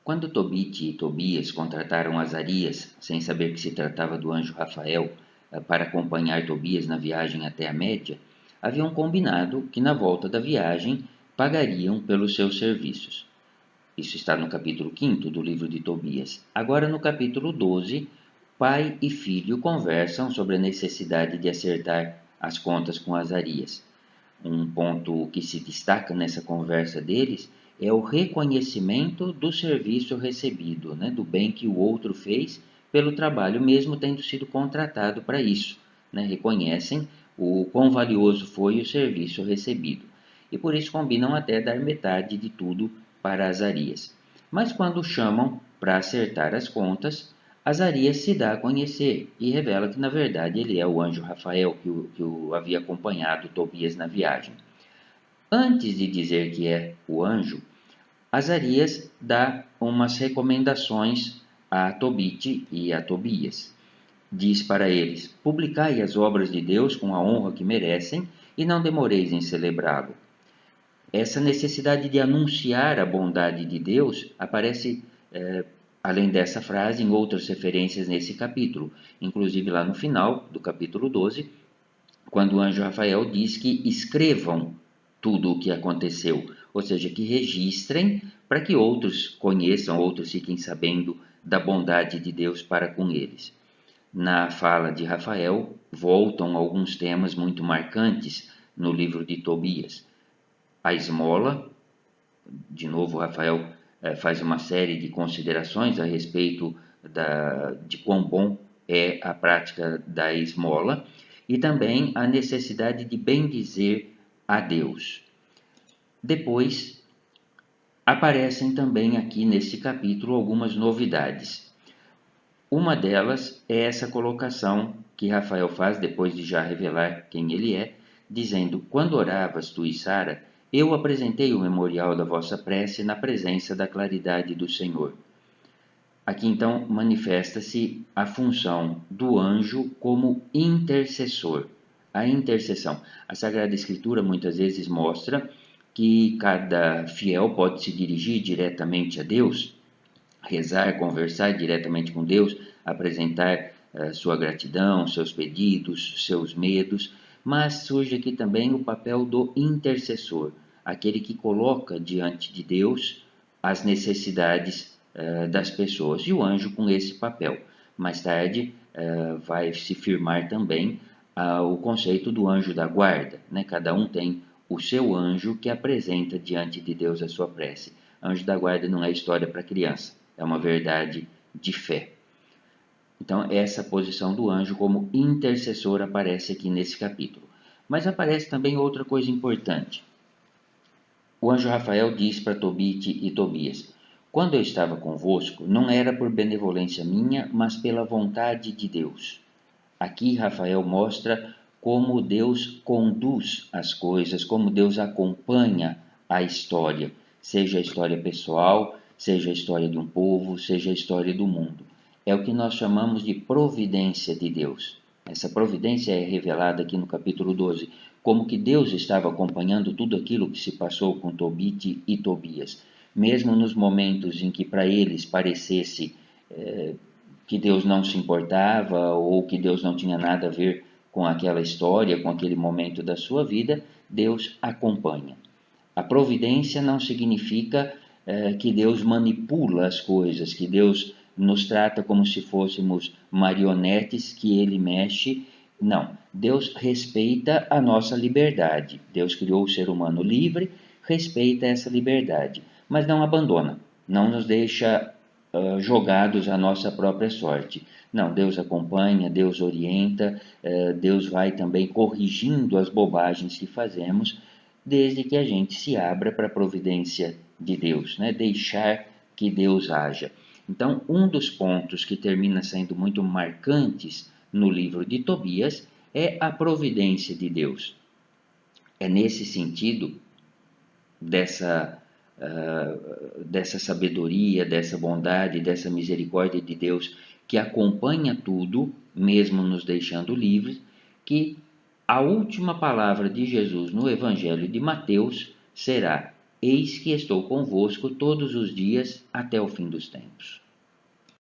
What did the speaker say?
Quando Tobit e Tobias contrataram Azarias, sem saber que se tratava do anjo Rafael, para acompanhar Tobias na viagem até a Média, haviam combinado que na volta da viagem pagariam pelos seus serviços. Isso está no capítulo 5 do livro de Tobias. Agora, no capítulo 12, pai e filho conversam sobre a necessidade de acertar as contas com Azarias. Um ponto que se destaca nessa conversa deles é o reconhecimento do serviço recebido, né, do bem que o outro fez pelo trabalho, mesmo tendo sido contratado para isso. Né, reconhecem o quão valioso foi o serviço recebido. E por isso combinam até dar metade de tudo para Azarias. Mas quando chamam para acertar as contas, Azarias se dá a conhecer e revela que, na verdade, ele é o anjo Rafael que o havia acompanhado Tobias na viagem. Antes de dizer que é o anjo, Azarias dá umas recomendações a Tobit e a Tobias. Diz para eles: publicai as obras de Deus com a honra que merecem e não demoreis em celebrá-lo. Essa necessidade de anunciar a bondade de Deus aparece, além dessa frase, em outras referências nesse capítulo, inclusive lá no final do capítulo 12, quando o anjo Rafael diz que escrevam tudo o que aconteceu, ou seja, que registrem para que outros conheçam, outros fiquem sabendo da bondade de Deus para com eles. Na fala de Rafael, voltam alguns temas muito marcantes no livro de Tobias. A esmola, de novo, Rafael faz uma série de considerações a respeito de quão bom é a prática da esmola e também a necessidade de bendizer a Deus. Depois, aparecem também aqui nesse capítulo algumas novidades. Uma delas é essa colocação que Rafael faz depois de já revelar quem ele é, dizendo: quando oravas tu e Sara, eu apresentei o memorial da vossa prece na presença da claridade do Senhor. Aqui então manifesta-se a função do anjo como intercessor. A intercessão. A Sagrada Escritura muitas vezes mostra que cada fiel pode se dirigir diretamente a Deus, rezar, conversar diretamente com Deus, apresentar sua gratidão, seus pedidos, seus medos, mas surge aqui também o papel do intercessor, aquele que coloca diante de Deus as necessidades das pessoas, e o anjo com esse papel. Mais tarde vai se firmar também o conceito do anjo da guarda, né? Cada um tem o seu anjo que apresenta diante de Deus a sua prece. Anjo da guarda não é história para criança, é uma verdade de fé. Então, essa posição do anjo como intercessor aparece aqui nesse capítulo. Mas aparece também outra coisa importante. O anjo Rafael diz para Tobit e Tobias: quando eu estava convosco, não era por benevolência minha, mas pela vontade de Deus. Aqui Rafael mostra como Deus conduz as coisas, como Deus acompanha a história, seja a história pessoal, seja a história de um povo, seja a história do mundo. É o que nós chamamos de providência de Deus. Essa providência é revelada aqui no capítulo 12, como que Deus estava acompanhando tudo aquilo que se passou com Tobit e Tobias, mesmo nos momentos em que para eles parecesse que Deus não se importava ou que Deus não tinha nada a ver com aquela história, com aquele momento da sua vida, Deus acompanha. A providência não significa que Deus manipula as coisas, que Deus nos trata como se fôssemos marionetes que ele mexe. Não, Deus respeita a nossa liberdade. Deus criou o ser humano livre, respeita essa liberdade, mas não abandona, não nos deixa jogados à nossa própria sorte. Não, Deus acompanha, Deus orienta, Deus vai também corrigindo as bobagens que fazemos, desde que a gente se abra para a providência de Deus, né? Deixar que Deus haja. Então, um dos pontos que termina sendo muito marcantes no livro de Tobias é a providência de Deus. É nesse sentido dessa sabedoria, dessa bondade, dessa misericórdia de Deus que acompanha tudo, mesmo nos deixando livres, que a última palavra de Jesus no Evangelho de Mateus será: Eis que estou convosco todos os dias até o fim dos tempos.